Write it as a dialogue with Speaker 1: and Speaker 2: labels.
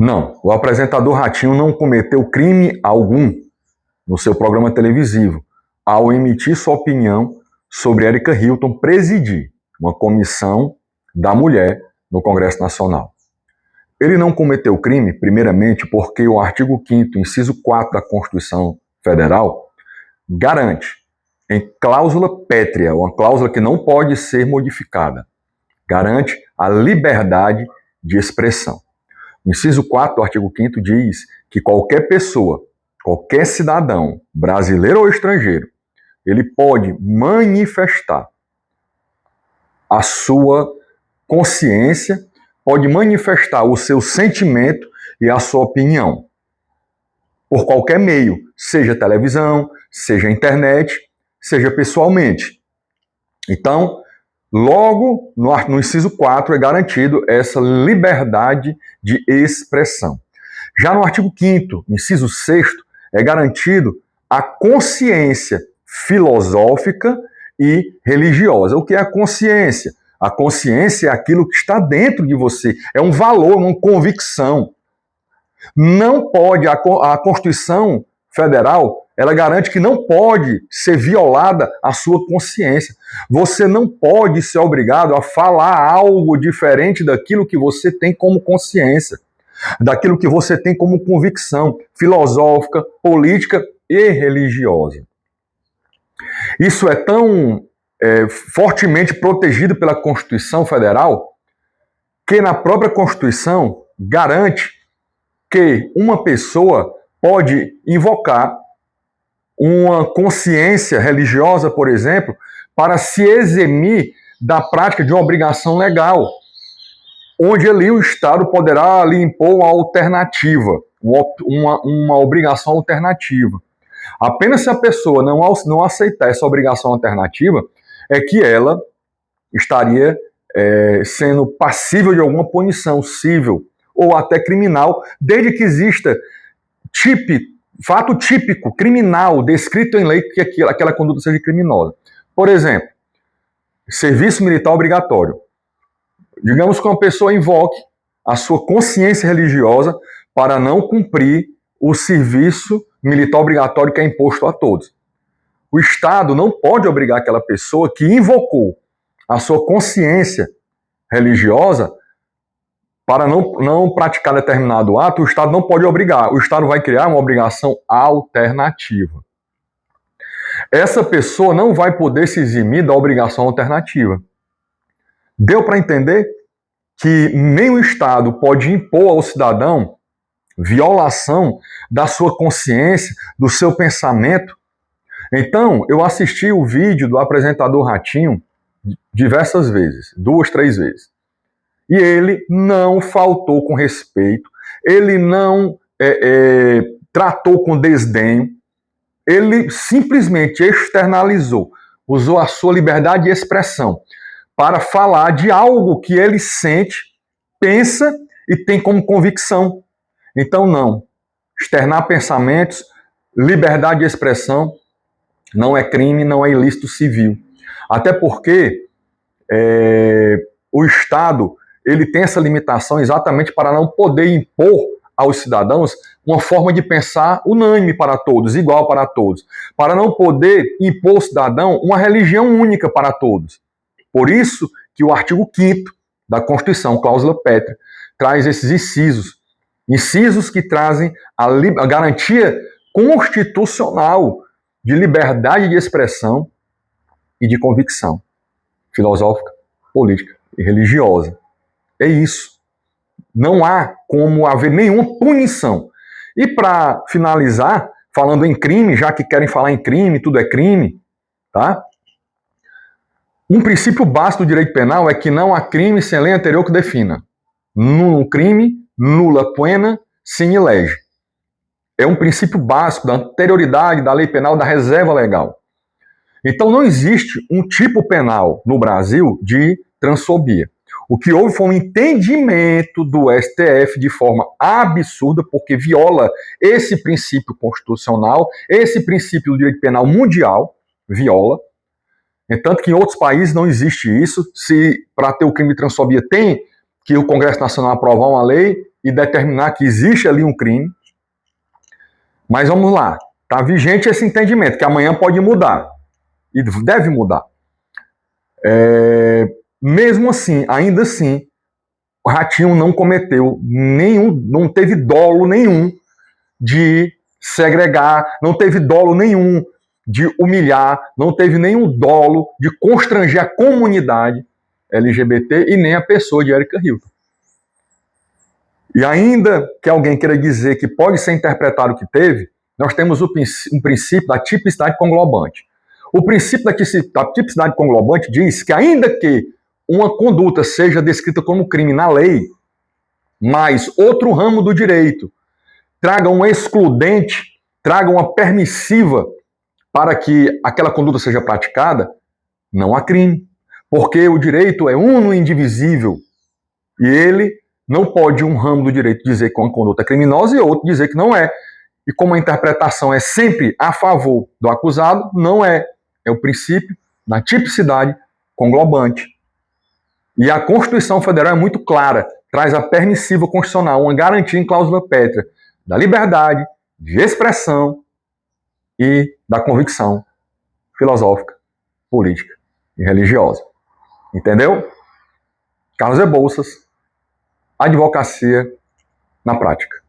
Speaker 1: Não, o apresentador Ratinho não cometeu crime algum no seu programa televisivo ao emitir sua opinião sobre Erika Hilton presidir uma comissão da mulher no Congresso Nacional. Ele não cometeu crime, primeiramente, porque o artigo 5º, inciso 4 da Constituição Federal, garante, em cláusula pétrea, uma cláusula que não pode ser modificada, garante a liberdade de expressão. O inciso 4 do artigo 5º diz que qualquer pessoa, qualquer cidadão, brasileiro ou estrangeiro, ele pode manifestar a sua consciência, pode manifestar o seu sentimento e a sua opinião por qualquer meio, seja televisão, seja internet, seja pessoalmente. Então, logo no inciso 4 é garantido essa liberdade de expressão. Já no artigo 5º, inciso 6º, é garantido a consciência filosófica e religiosa. O que é a consciência? A consciência é aquilo que está dentro de você, é um valor, uma convicção. Não pode, a Constituição Federal, ela garante que não pode ser violada a sua consciência. Você não pode ser obrigado a falar algo diferente daquilo que você tem como consciência, daquilo que você tem como convicção filosófica, política e religiosa. Isso é tão fortemente protegido pela Constituição Federal que na própria Constituição garante que uma pessoa pode invocar uma consciência religiosa, por exemplo, para se eximir da prática de uma obrigação legal, onde ali o Estado poderá lhe impor uma alternativa, uma obrigação alternativa. Apenas se a pessoa não aceitar essa obrigação alternativa, é que ela estaria sendo passível de alguma punição civil ou até criminal, desde que exista fato típico, criminal, descrito em lei que aquela conduta seja criminosa. Por exemplo, serviço militar obrigatório. Digamos que uma pessoa invoque a sua consciência religiosa para não cumprir o serviço militar obrigatório que é imposto a todos. O Estado não pode obrigar aquela pessoa que invocou a sua consciência religiosa para não praticar determinado ato. O Estado não pode obrigar. O Estado vai criar uma obrigação alternativa. Essa pessoa não vai poder se eximir da obrigação alternativa. Deu para entender que nem o Estado pode impor ao cidadão violação da sua consciência, do seu pensamento. Então, eu assisti o vídeo do apresentador Ratinho diversas vezes, 2, 3 vezes. E ele não faltou com respeito, ele não tratou com desdenho, ele simplesmente externalizou, usou a sua liberdade de expressão para falar de algo que ele sente, pensa e tem como convicção. Então, não. Externar pensamentos, liberdade de expressão, não é crime, não é ilícito civil. Até porque o Estado ele tem essa limitação exatamente para não poder impor aos cidadãos uma forma de pensar unânime para todos, igual para todos. Para não poder impor ao cidadão uma religião única para todos. Por isso que o artigo 5º da Constituição, cláusula pétrea, traz esses incisos que trazem a garantia constitucional de liberdade de expressão e de convicção filosófica, política e religiosa. É isso. Não há como haver nenhuma punição. E para finalizar, falando em crime, já que querem falar em crime, tudo é crime, tá? Um princípio básico do direito penal é que não há crime sem lei anterior que defina. Nulo crime, nulla pena, sine lege. É um princípio básico da anterioridade da lei penal, da reserva legal. Então não existe um tipo penal no Brasil de transfobia. O que houve foi um entendimento do STF de forma absurda, porque viola esse princípio constitucional, esse princípio do direito penal mundial, viola. Tanto que em outros países não existe isso. Se para ter o crime de transfobia tem que o Congresso Nacional aprovar uma lei, e determinar que existe ali um crime. Mas vamos lá, está vigente esse entendimento, que amanhã pode mudar, e deve mudar. Mesmo assim, ainda assim, o Ratinho não cometeu não teve dolo nenhum de segregar, não teve dolo nenhum de humilhar, não teve nenhum dolo de constranger a comunidade LGBT e nem a pessoa de Erika Hilton. E ainda que alguém queira dizer que pode ser interpretado o que teve, nós temos um princípio da tipicidade conglobante. O princípio da tipicidade conglobante diz que ainda que uma conduta seja descrita como crime na lei, mas outro ramo do direito traga um excludente, traga uma permissiva para que aquela conduta seja praticada, não há crime. Porque o direito é uno e indivisível. E ele não pode um ramo do direito dizer que uma conduta é criminosa e outro dizer que não é. E como a interpretação é sempre a favor do acusado, não é. É o princípio da tipicidade conglobante. E a Constituição Federal é muito clara, traz a permissiva constitucional, uma garantia em cláusula pétrea da liberdade, de expressão e da convicção filosófica, política e religiosa. Entendeu? Carlos Rebouças, advocacia na prática.